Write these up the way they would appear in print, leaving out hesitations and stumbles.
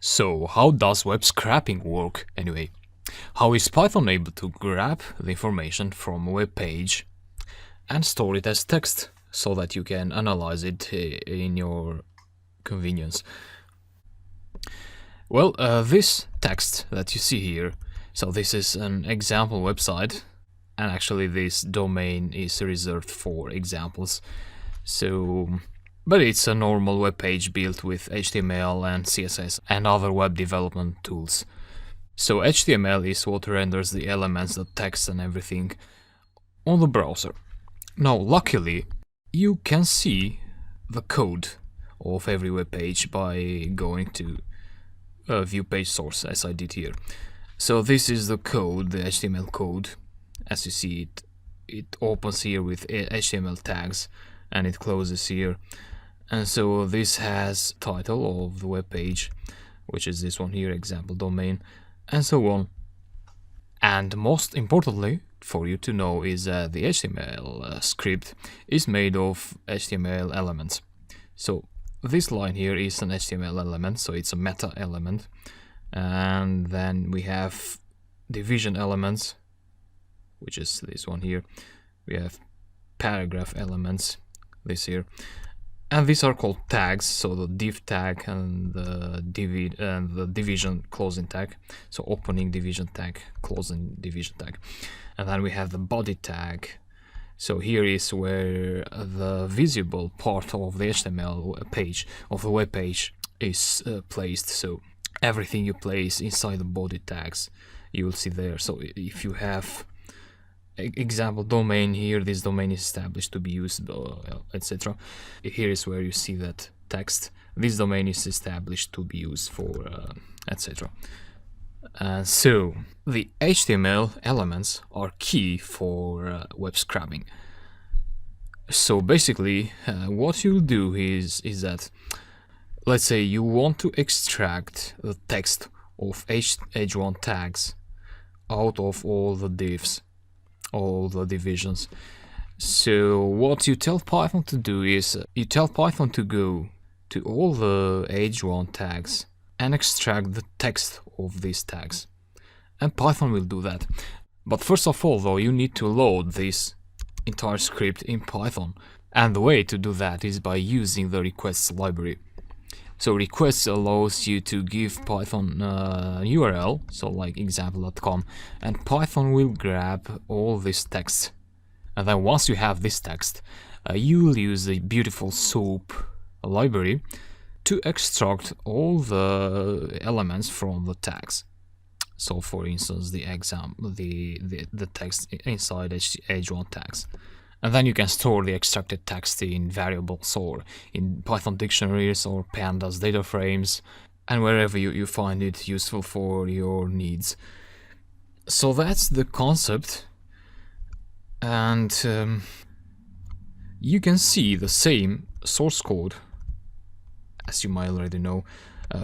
So how does web scraping work anyway? How is Python able to grab the information from a web page and store it as text so that you can analyze it in your convenience? Well, this text that you see here, so this is an example website, and actually this domain is reserved for examples. But it's a normal web page built with HTML and CSS and other web development tools. So HTML is what renders the elements, the text and everything on the browser. Now, luckily, you can see the code of every web page by going to view page source, as I did here. So this is the code, the HTML code. As you see, it opens here with HTML tags and it closes here. And so this has title of the web page, which is this one here, example domain, and so on. And most importantly for you to know is that the HTML script is made of HTML elements. So this line here is an HTML element, so it's a meta element. And then we have division elements, which is this one here. We have paragraph elements, this here. And these are called tags, so the div tag and the division closing tag, so opening division tag, closing division tag. And then we have the body tag. So here is where the visible part of the HTML page, of the web page, is placed. So everything you place inside the body tags, you will see there. So if you have example domain here, this domain is established to be used, etc. Here is where you see that text. This domain is established to be used for etc. So the HTML elements are key for web scraping. So basically, what you'll do is that, let's say you want to extract the text of H1 tags out of all the divs, all the divisions. So what you tell Python to do is you tell Python to go to all the H1 tags and extract the text of these tags, and Python will do that. But first of all, though, you need to load this entire script in Python, and the way to do that is by using the requests library. So requests allows you to give Python a URL, so like example.com, and Python will grab all this text. And then once you have this text, you will use the beautiful SOAP library to extract all the elements from the tags. So for instance, the text inside H1 tags. And then you can store the extracted text in variables or in Python dictionaries or pandas data frames, and wherever you find it useful for your needs. So that's the concept. And you can see the same source code, as you might already know,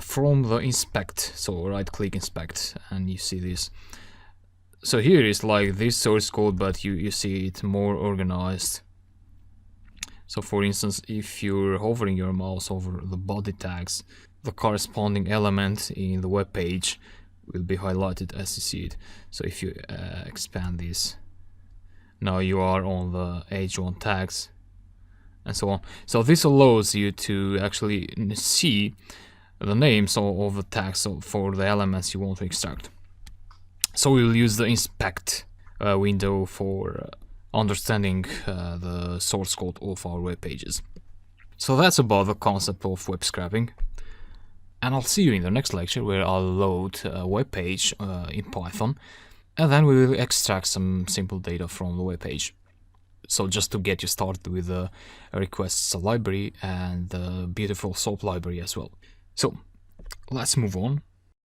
from the inspect. So right click inspect and you see this. So here is like this source code, but you see it more organized. So for instance, if you're hovering your mouse over the body tags, the corresponding element in the web page will be highlighted as you see it. So if you expand this, now you are on the H1 tags and so on. So this allows you to actually see the names of the tags for the elements you want to extract. So we'll use the inspect window for understanding the source code of our web pages. So that's about the concept of web scraping. And I'll see you in the next lecture where I'll load a web page in Python, and then we will extract some simple data from the web page. So just to get you started with the requests library and the beautiful SOAP library as well. So let's move on.